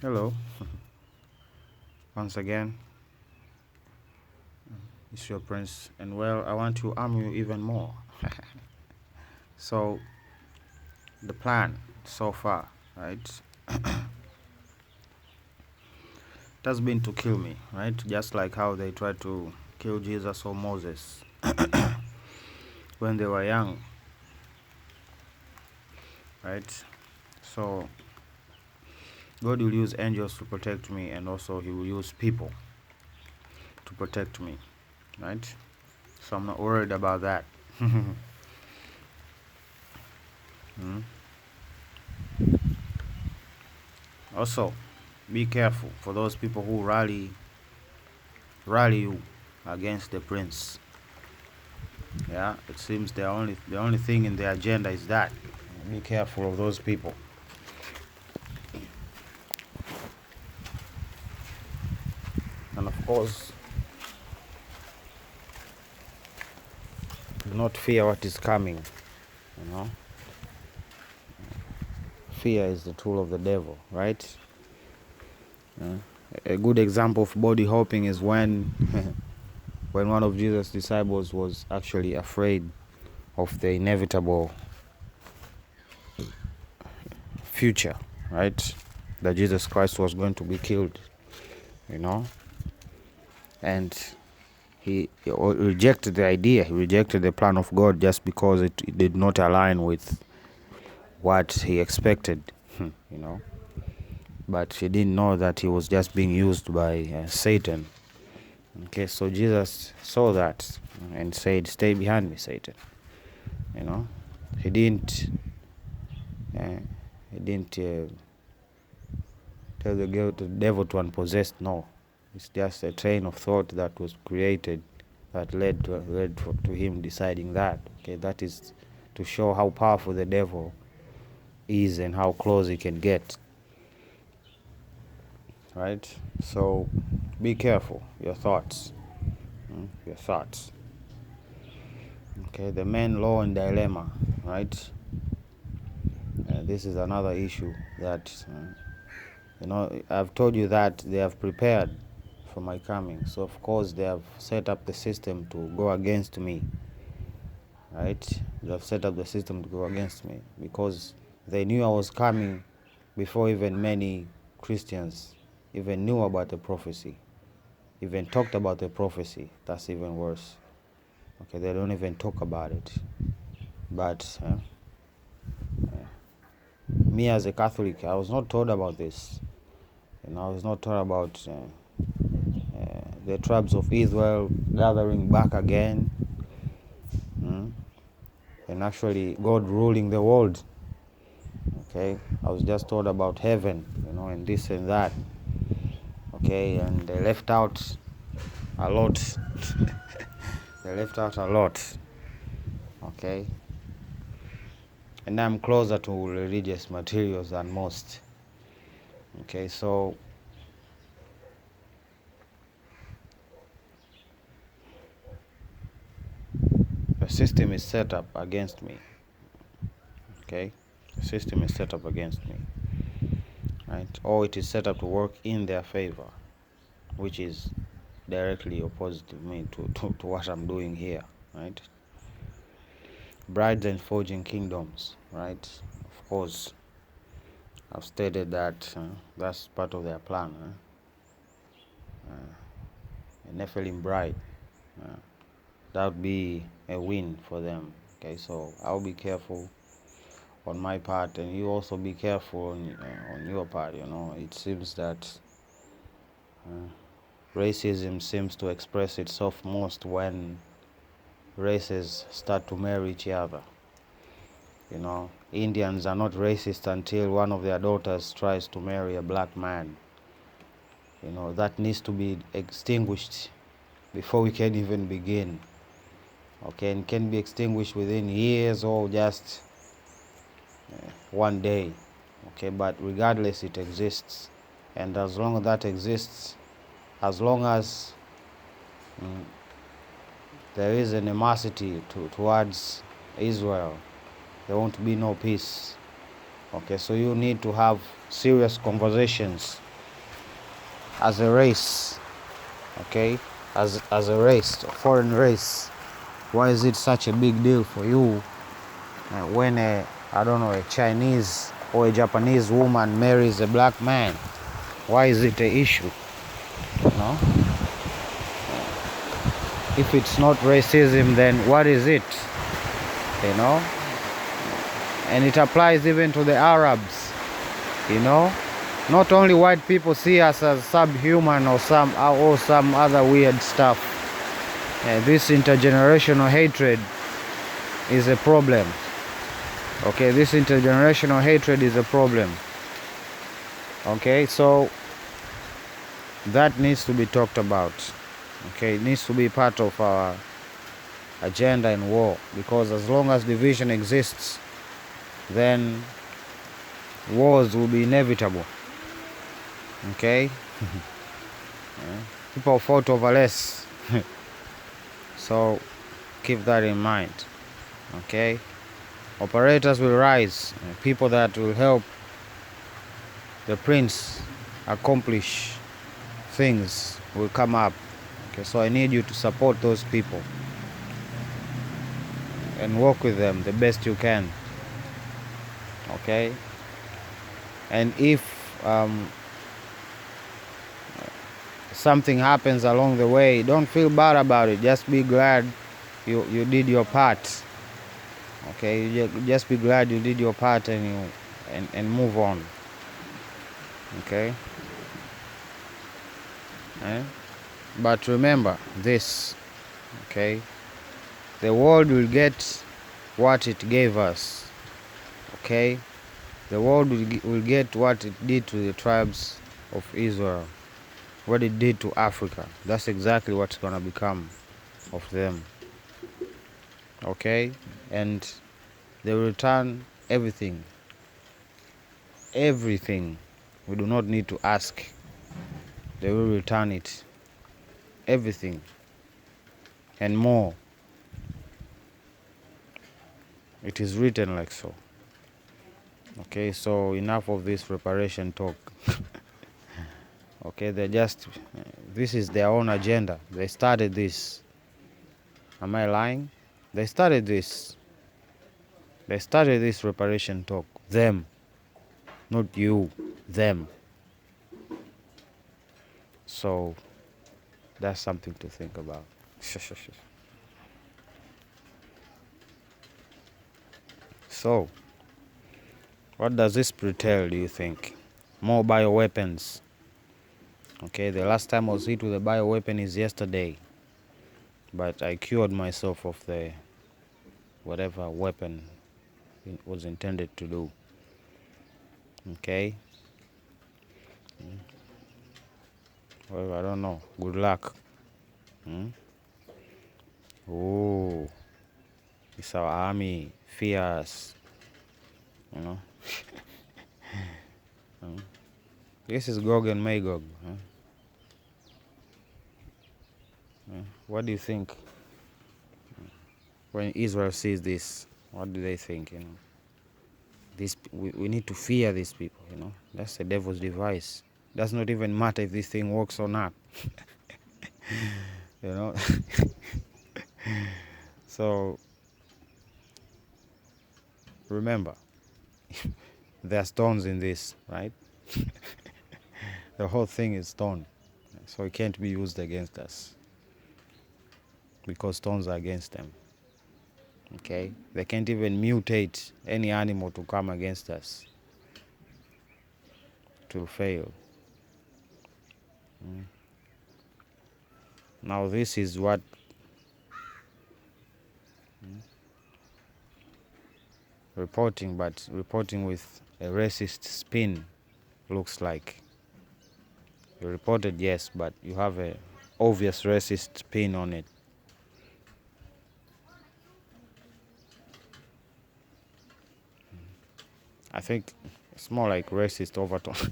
Hello, once again, it's your prince, and well, I want to arm you even more. So, the plan so far, right, it has been to kill me, right? Just like how they tried to kill Jesus or Moses when they were young, right? So, God will use angels to protect me, and also He will use people to protect me, right? So, I'm not worried about that. Mm. Also, be careful for those people who rally you against the prince. Yeah, it seems the only thing in the agenda is that. Be careful of those people. And of course, do not fear what is coming. You know, fear is the tool of the devil, right? Yeah. A good example of body hopping is when when one of Jesus' disciples was actually afraid of the inevitable future, right? That Jesus Christ was going to be killed, you know, and he rejected the idea. He rejected the plan of God just because it did not align with what he expected, you know. But he didn't know that he was just being used by Satan. Okay, so Jesus saw that and said, "Stay behind me, Satan." You know, he didn't. Uh, he didn't tell the devil to unpossess. No, it's just a train of thought that was created that led to him deciding that. Okay, that is to show how powerful the devil is and how close he can get. Right? So be careful your thoughts. Your thoughts. Okay, the man law and dilemma, right? This is another issue that I've told you that they have prepared for my coming. So of course they have set up the system to go against me. Right? They have set up the system to go against me because they knew I was coming before even many Christians even knew about the prophecy, even talked about the prophecy. That's even worse. Okay, they don't even talk about it. But me as a Catholic, I was not told about this. I was not told about the tribes of Israel gathering back again, and actually God ruling the world. Okay, I was just told about heaven, and this and that. Okay, and they left out a lot. They left out a lot. Okay, and I'm closer to religious materials than most. Okay, so the system is set up against me. Okay, the system is set up against me, right? Or it is set up to work in their favor, which is directly opposite to me, to what I'm doing here, right? Brides and forging kingdoms, right? Of course, I've stated that that's part of their plan. A Nephilim bride, that would be a win for them. Okay, so I'll be careful on my part, and you also be careful on your part. It seems that racism seems to express itself most when races start to marry each other. Indians are not racist until one of their daughters tries to marry a black man. That needs to be extinguished before we can even begin. Okay, and can be extinguished within years or just one day. Okay, but regardless, it exists. And as long as that exists, as long as there is an animosity towards Israel, there won't be no peace. Okay, so you need to have serious conversations as a race, okay, as a race, a foreign race. Why is it such a big deal for you when I don't know, a Chinese or a Japanese woman marries a black man? Why is it an issue? You know? If it's not racism, then what is it? You know? And it applies even to the Arabs. You know? Not only white people see us as subhuman or some other weird stuff. This intergenerational hatred is a problem. Okay, this intergenerational hatred is a problem. Okay, so that needs to be talked about. Okay, it needs to be part of our agenda in war, because as long as division exists, then wars will be inevitable. Okay? People fought over less. So keep that in mind. Okay? Operators will rise. People that will help the prince accomplish things will come up. Okay, so I need you to support those people and work with them the best you can. Okay? And if something happens along the way, don't feel bad about it. Just be glad you did your part. Okay, you just be glad you did your part and move on. Okay? But remember this, okay? The world will get what it gave us. Okay? The world will get what it did to the tribes of Israel, what it did to Africa. That's exactly what's gonna become of them. Okay? And they will return everything. Everything. We do not need to ask. They will return it. Everything. And more. It is written like so. Okay, so enough of this preparation talk. Okay, this is their own agenda. They started this. Am I lying? They started this. They started this preparation talk. Them. Not you. Them. So, that's something to think about. So, what does this pretell, do you think? More bioweapons. Okay, the last time I was hit with a bioweapon is yesterday. But I cured myself of the whatever weapon it was intended to do. Okay? Well, I don't know. Good luck. Oh, it's our army. Fierce. You know? This is Gog and Magog. What do you think when Israel sees this? What do they think? You know, we need to fear these people. You know, that's the devil's device. Does not even matter if this thing works or not. You know. So remember, there are stones in this, right? The whole thing is stone, so it can't be used against us because stones are against them. Okay, they can't even mutate any animal to come against us. It will fail. Now this is what reporting, but reporting with a racist spin looks like. You reported, yes, but you have a obvious racist spin on it. I think it's more like racist overtones.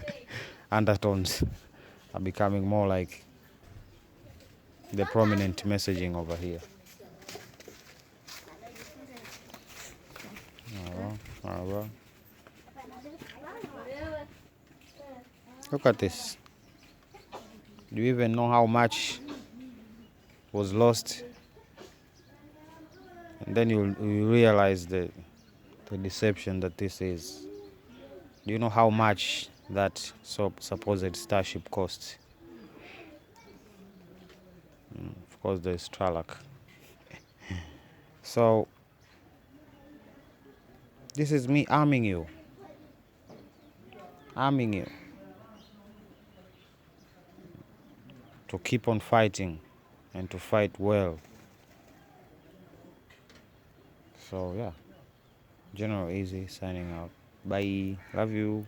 Undertones are becoming more like the prominent messaging over here. Well. Look at this. Do you even know how much was lost? And then you realize the deception that this is. Do you know how much that supposed starship costs? Of course, there's Tralak. So this is me arming you to keep on fighting and to fight well. So yeah, General Easy signing out. Bye. Love you.